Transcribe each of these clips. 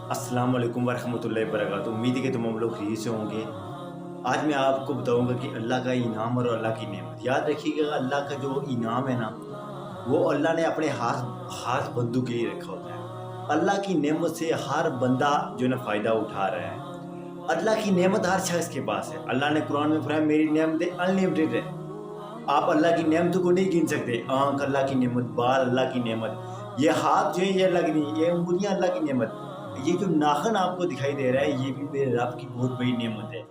السلام علیکم ورحمۃ اللہ وبرکاتہ۔ امید ہے کہ تمام لوگ خیریت سے ہوں گے۔ آج میں آپ کو بتاؤں گا کہ اللہ کا انعام اور اللہ کی نعمت۔ یاد رکھیے گا، اللہ کا جو انعام ہے نا، وہ اللہ نے اپنے خاص بندوں کے لیے رکھا ہوتا ہے۔ اللہ کی نعمت سے ہر بندہ جو ہے نا فائدہ اٹھا رہا ہے۔ اللہ کی نعمت ہر شخص کے پاس ہے۔ اللہ نے قرآن میں فرمایا میری نعمتیں انلمیٹڈ ہے۔ آپ اللہ کی نعمتوں کو نہیں گن سکتے۔ آنکھ اللہ کی نعمت، بال اللہ کی نعمت، یہ ہاتھ جو ہے یہ اللہ کی نہیں، یہ انگلیاں اللہ کی نعمت، یہ جو ناخن آپ کو دکھائی دے رہا ہے یہ بھی میرے رب کی بہت بڑی نعمت ہے۔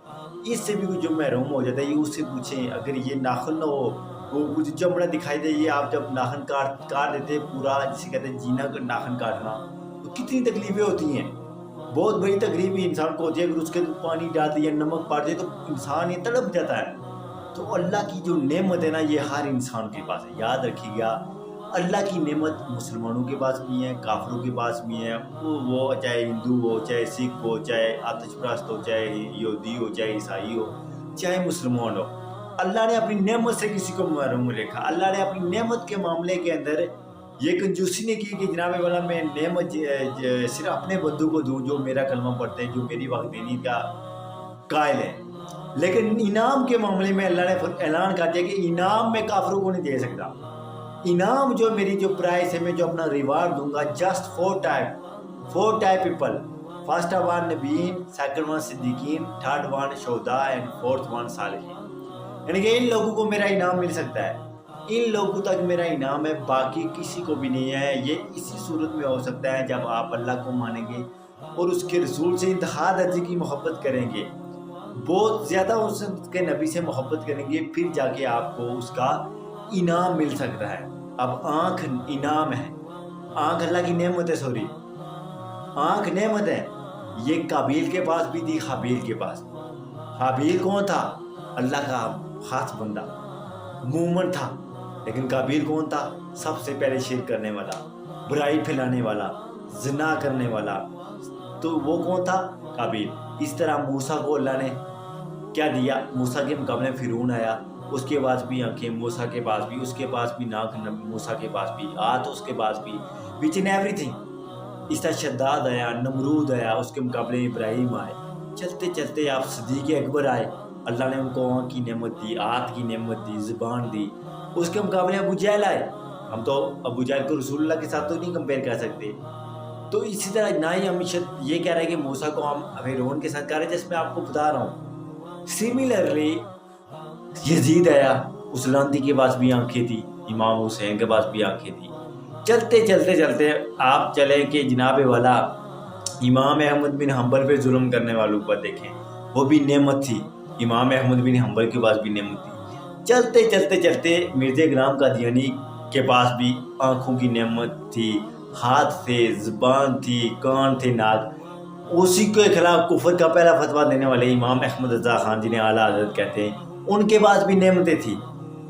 اس سے بھی جو محروم ہو جاتا ہے یہ اس سے پوچھیں، اگر یہ ناخن نہ ہو، وہ کچھ چمڑا دکھائی دے، یہ آپ جب ناخن کاٹ دیتے پورا، جسے کہتے ہیں جینا کا ناخن کاٹنا، تو کتنی تکلیفیں ہوتی ہیں۔ بہت بڑی تکلیف انسان کو ہوتی ہے۔ اگر اس کے پانی ڈال دے یا نمک پاٹ دے تو انسان یہ تڑپ جاتا ہے۔ تو اللہ کی جو نعمت ہے نا یہ ہر انسان کے پاس ہے۔ یاد رکھیے گا، اللہ کی نعمت مسلمانوں کے پاس بھی ہے، کافروں کے پاس بھی ہے، وہ چاہے ہندو ہو، چاہے سکھ ہو، چاہے آتش پرست ہو، چاہے یہودی ہو، چاہے عیسائی ہو، چاہے مسلمان ہو۔ اللہ نے اپنی نعمت سے کسی کو محروم رکھا۔ اللہ نے اپنی نعمت کے معاملے کے اندر یہ کنجوسی نے کی کہ جناب والا میں نعمت صرف اپنے بندوں کو دوں جو میرا کلمہ پڑھتے ہیں، جو میری وقت دینی کا قائل ہے۔ لیکن انعام کے معاملے میں اللہ نے اعلان کر دیا کہ انعام میں کافروں کو نہیں دے سکتا۔ انعام جو میری جو پرائز ہے، میں جو اپنا ریوارڈ دوں گا، just four type people. First one نبیین، سیکنڈ ون صدیقین، تھرڈ ون شہداء اینڈ فورتھ ون صالحین۔ یعنی کہ ان لوگوں کو میرا انعام مل سکتا ہے، ان لوگوں تک میرا انعام ہے، باقی کسی کو بھی نہیں ہے۔ یہ اسی صورت میں ہو سکتا ہے جب آپ اللہ کو مانیں گے اور اس کے رسول سے انتہا درجے کی محبت کریں گے، بہت زیادہ اس کے نبی سے محبت کریں گے، پھر جا کے آپ کو اس کا انعام مل سکتا ہے۔ اب آنکھ انعام ہے، آنکھ اللہ کی نعمت ہے، آنکھ نعمت ہے۔ یہ قابیل کے پاس بھی تھی، حابیل کے پاس۔ حابیل کون تھا؟ اللہ کا خاص بندہ، مومن تھا۔ لیکن قابیل کون تھا؟ سب سے پہلے شرک کرنے والا، برائی پھیلانے والا، زنا کرنے والا۔ تو وہ کون تھا؟ قابیل۔ اس طرح موسیٰ کو اللہ نے کیا دیا؟ موسیٰ کے مقابلے فرعون آیا، اس کے پاس بھی آنکھیں، موسیٰ کے پاس بھی، اس کے پاس بھی ناک، موسیٰ کے پاس بھی ہاتھ، اس کے پاس بھی، وچ ان ایوری تھنگ۔ اس طرح شداد آیا، نمرود آیا، اس کے مقابلے ابراہیم آئے۔ چلتے چلتے آپ صدیق اکبر آئے، اللہ نے ان کو آنکھ کی نعمت دی، ہاتھ کی نعمت دی، زبان دی۔ اس کے مقابلے ابو جہل آئے۔ ہم تو ابو جہل کو رسول اللہ کے ساتھ تو نہیں کمپیئر کر سکتے۔ تو اسی طرح نہ ہی ہم یہ کہہ رہے ہیں کہ موسیٰ کو ہم فرعون کے ساتھ کر رہے ہیں، جس میں آپ کو بتا رہا ہوں۔ سملرلی یزید آیا، اس لانتی کے پاس بھی آنکھیں تھی، امام حسین کے پاس بھی آنکھیں تھی۔ چلتے چلتے چلتے آپ چلیں کہ جناب والا امام احمد بن حنبل پہ ظلم کرنے والوں پر دیکھیں، وہ بھی نعمت تھی۔ امام احمد بن حنبل کے پاس بھی نعمت تھی۔ چلتے چلتے چلتے مرزا غلام قادیانی کے پاس بھی آنکھوں کی نعمت تھی، ہاتھ تھے، زبان تھی، کان تھے، ناک۔ اسی کے خلاف کفر کا پہلا فتویٰ دینے والے امام احمد رضا خان جنہیں اعلیٰ حضرت کہتے ہیں، ان کے پاس بھی نعمتیں تھیں۔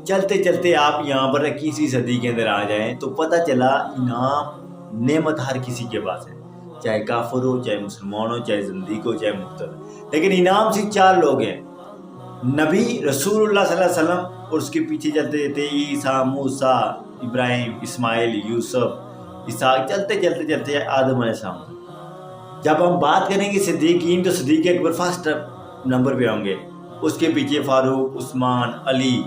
چلتے چلتے آپ یہاں پر 21ویں صدی کے اندر آ جائیں تو پتہ چلا انعام نعمت ہر کسی کے پاس ہے، چاہے کافر ہو، چاہے مسلمان ہو، چاہے زندیق ہو، چاہے مبتدع۔ لیکن انعام سے 4 لوگ ہیں، نبی رسول اللہ صلی اللہ علیہ وسلم، اور اس کے پیچھے چلتے چلتے عیسیٰ، موسیٰ، ابراہیم، اسماعیل، یوسف، اسحاق، چلتے چلتے چلتے آدم علیہ السلام۔ جب ہم بات کریں گے صدیقین تو صدیق اکبر فرسٹ نمبر پہ ہوں گے، اس کے پیچھے فاروق، عثمان، علی،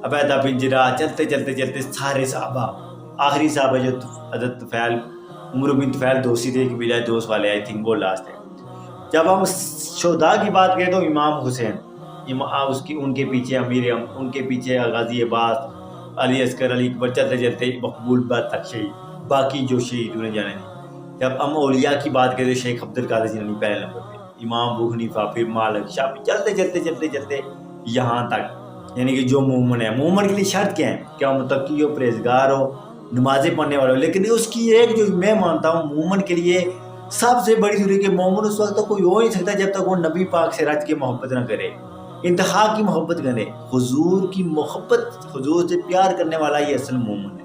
عبیدہ بن جراح، چلتے چلتے چلتے سارے صحابہ۔ آخری صحابہ جو حضرت طفیل، عمر بن طفیل دوسی تھے کہ بجائے دوست والے، آئی تھنک وہ لاسٹ ہے۔ جب ہم شہداء کی بات کریں تو امام حسین، ان کے پیچھے امیر، ان کے پیچھے غازی عباس، علی اصغر، علی اکبر، چلتے چلتے مقبول بات تک شہید، باقی جو شہید انہیں جانے نہیں۔ جب ہم اولیاء کی بات کریں تو شیخ عبد القادر جیلانی پہلے نمبر پہ، امام ابو حنیفہ، پھر مالک، شافعی، چلتے چلتے چلتے چلتے یہاں تک۔ یعنی کہ جو مومن ہے، مومن کے لیے شرط کیا ہے؟ کیا متقی ہو، پرہیزگار ہو، نمازیں پڑھنے والا ہو۔ لیکن اس کی ایک جو میں مانتا ہوں مومن کے لیے سب سے بڑی ضروری کہ مومن اس وقت تک کوئی ہو نہیں سکتا جب تک وہ نبی پاک سے رج کے محبت نہ کرے، انتہا کی محبت کرے، حضور کی محبت، حضور سے پیار کرنے والا یہ اصل مومن ہے۔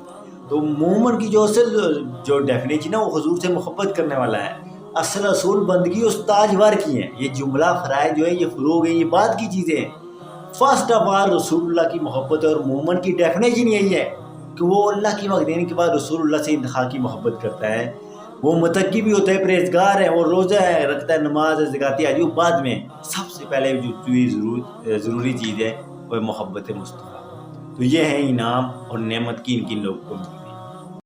تو مومن کی جو اصل جو ڈیفینیشن ہے وہ حضور سے محبت کرنے والا ہے۔ اصل اصول بندگی اس تاجور کی ہے۔ یہ جملہ فرائض جو ہے یہ فروغ ہے، یہ بعد کی چیزیں ہیں۔ فرسٹ آف آل رسول اللہ کی محبت ہے، اور مومن کی ڈیفینیشن یہی ہے کہ وہ اللہ کی وقت دینے کے بعد رسول اللہ سے انتہا کی محبت کرتا ہے۔ وہ متقی بھی ہوتا ہے، پرہیزگار ہے، اور روزہ ہے رکھتا ہے، نماز ہے، زکوٰۃ ہے، وہ بعد میں سب سے پہلے جو ضروری چیز ہے وہ ہے محبت مصطفیٰ۔ تو یہ ہے انعام اور نعمت کی ان لوگوں کو ملی۔